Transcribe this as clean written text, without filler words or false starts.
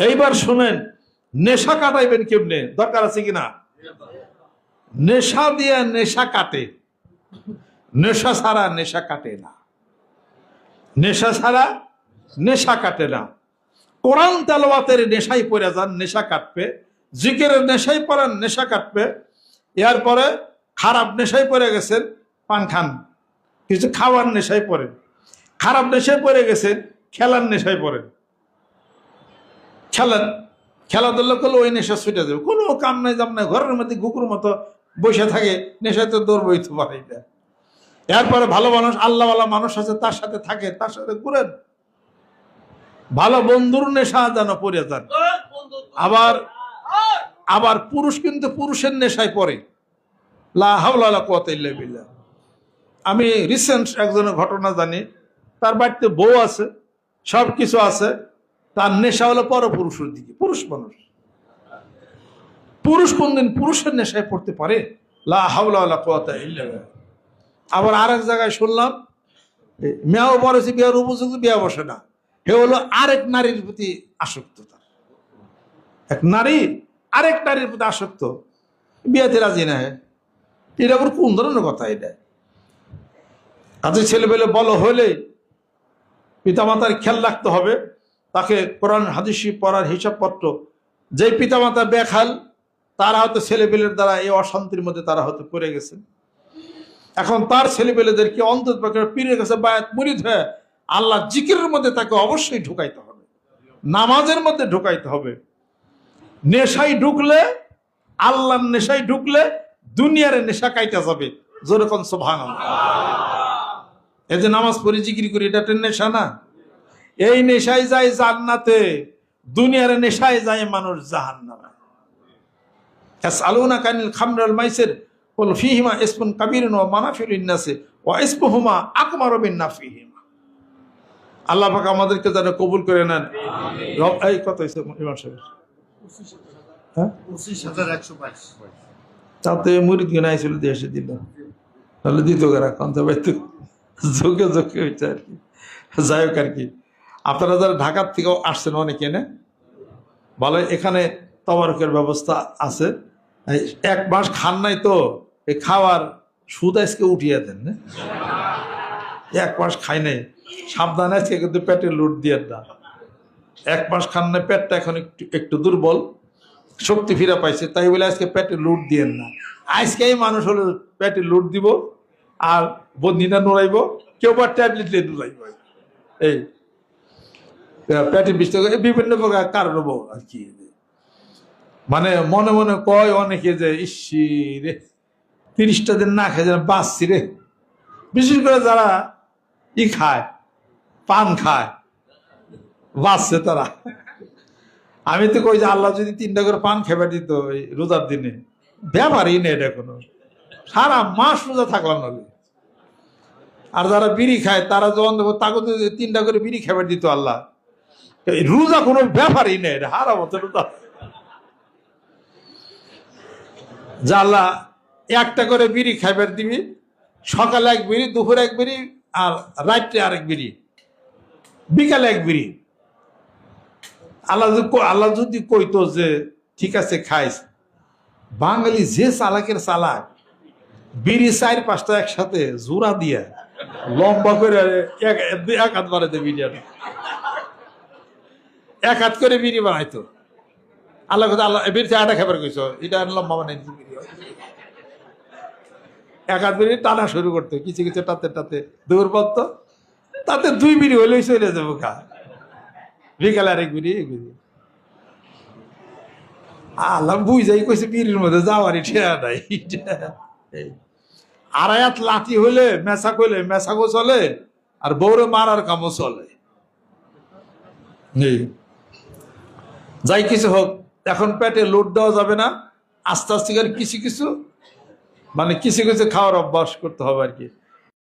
এইবার শুনেন, নেশা কাটাইবেন কেমনে, দরকার আছে কিনা? নেশা দিয়ে নেশা কাটে, নেশা ছাড়া নেশা কাটে না। নেশা ছাড়া নেশা কাটে না। কোরআন তেলাওয়াতের নেশায় পড়ে যান, নেশা কাটবে। জিকিরের নেশায় পড়েন, নেশা কাটবে। এরপরে খারাপ নেশায় পড়ে গেছেন, পান খান, কিছু খাওয়ার নেশায় পড়েন। খারাপ নেশায় পড়ে গেছেন, খেলার নেশায় পড়েন, খেলেন। খেলাধুলা করলে ওই নেশা ছুটে যাবে। কোনো কাম নাই জাম নাই, ঘরের মধ্যে কুকুর মতো বসে থাকে, নেশায় তো দৌড় বইতে পারে না। এরপরে ভালো মানুষ, আল্লাহওয়ালা মানুষ আছে, তার সাথে থাকে, তার সাথে ঘুরেন। ভালো বন্ধুর নেশা যেন পড়ে যান। আবার আবার পুরুষ কিন্তু পুরুষের নেশায় পড়ে। লা হাওলা ওয়ালা কুওয়াতা ইল্লা বিল্লাহ। আমি রিসেন্ট একজনের ঘটনা জানি, তার বাড়িতে বউ আছে, সব কিছু আছে, তার নেশা হলো পরপুরুষের দিকে। পুরুষ মানুষ, পুরুষ কোনদিন পুরুষের নেশায় পড়তে পারে? লা হাওলা ওয়ালা কুওয়াতা ইল্লা বিল্লাহ। আবার আরেক জায়গায় শুনলাম, মেয়াও বলেছে বিয়ার উপযুক্ত, বিয়া বসে না। হে হলো আরেক নারীর প্রতি আসক্ত। তার এক নারী আরেক নারীর প্রতি আসক্ত, বিয়াতে রাজি না। এটা আবার কোন ধরনের কথা? এটা কাজে ছেলেবেলে বলো হলে পিতামাতার খেয়াল রাখতে হবে। তাকে কোরআন হাদিস পড়ার হিসাবপত্র, যে পিতামাতা বেখাল, তারা হয়তো ছেলেবেলের দ্বারা এই অশান্তির মধ্যে তারা হয়তো পড়ে গেছে। এখন তার ছেলেবেলেদেরকে অন্তত পীরের কাছে বায়াত মুরিদ হয়ে আল্লাহ জিকিরের মধ্যে তাকে অবশ্যই ঢুকাইতে হবে, নামাজের মধ্যে ঢুকাইতে হবে। নেশায় ঢুকলে, আল্লাহর নেশায় ঢুকলে দুনিয়ার নেশা কাইটা যাবে। যেরকম সুবহানাল্লাহ। এই যে নামাজ পড়ি, জিকির করি, এটা নেশা না? এই নেশায় যায় জান্নাতে, দুনিয়ার নেশায় যায় মানুষ জাহান্নামে। ইয়াসআলুনাকা আনিল খামরি ওয়াল মাইসির কুল ফীহিমা ইসমুন কাবীরুন ওয়া মানাফিউ লিন-নাসি ওয়া ইসমুহুমা আকবারু মিন নাফইহিমা। আল্লাহ পাক আমাদেরকে যেন কবুল করে নেন। আমিন। এই কত হইছে ইমাম সাহেব? 25122। তাতে মুরিদ গনাইছিল দিয়ে এসে দিল, তাহলে দিত কারা কান্তা বাইতো যোগে যোগে হইছে আর কি। যাই হোক আর কি, আপনারা যারা ঢাকার থেকে আসছেন অনেকে না, ভালো এখানে তবারকের ব্যবস্থা আছে। 1 মাস খান নাই তো এই খাওয়ার সুদ আজকে উঠিয়ে দেন না। 1 মাস খাই নাই, সাবধানে আজকে কিন্তু পেটে লুট দিয়ে না। 1 মাস খান নাই, পেটটা এখন একটু দুর্বল, শক্তি ফিরে পাইছে, তাই বলে আজকে পেটে লুট দিয়েন না। আজকে এই মানুষ হলো পেটে লুট দিব আর বন্দিনা নোড়াইব, কেউ বা ট্যাবলেট নিয়ে নোড়াইব। এই পেটে বিষটা বিভিন্ন প্রকার কারণ হবো আর কি। মানে মনে মনে কয় অনেকে যে ইসি রে 30টা দিন না খেয়ে যেন বাঁচছি রে। বিশেষ করে যারা খায়, পান খায়, বাঁচছে তারা। আমি তো কই যে আল্লাহ যদি 3টা করে পান খেবার দিত এই রোজার দিনে, ব্যাপারই নেই এটা কোনো, সারা মাস রোজা থাকলাম না। আর যারা বিড়ি খায় তারা যখন তাকে 3টা করে বিড়ি খেবার দিত আল্লাহ, রোজা কোনো ব্যাপারই নেই, হারা মতো রোজা। যা আল্লাহ 1টা করে বিড়ি খাইবার দিবি, সকালে 1 বিড়ি, দুপুরে 1 বিড়ি, আর রাত্রে আরেক বিড়ি, বিকালে 1 বিড়ি। আল্লাহ যদি কইতো যে ঠিক আছে খাইস, বাঙালি যে চালাকের চালাক, বিড়ি 4-5টা একসাথে জোড়া দিয়ে লম্বা করে এক হাত বানাইতে বিড়ি, 1 হাত করে বিড়ি বানাইতো। আল্লাহ কথা আল্লাহ বিড়ি 4টা খাবার কইছো, এটা লম্বা বানাইছি। 1 হাত বিড়ি টানা শুরু করতো, কিছু কিছু টাতে টাতে দৌড় পড়তো, তাতে 2 বিড়ি হইলেই চলে যাবো খা। বিকালে আরেক বিড়ি, 1 বিড়ি। আল্লাহ বুঝাই কইছে বিড়ির মধ্যে যাওয়ারই ঠেয়া নাই। 2.5 হাত লাঠি হইলে মেসা কইলে মেসাকো চলে, আর বউরে মারার কামও চলে। যাই কিছু হোক, এখন পেটে লোড দেওয়া যাবে না, আস্তে আস্তে করে কিছু কিছু মানে কিছু কিছু খাওয়ার অভ্যাস করতে হবে আর কি।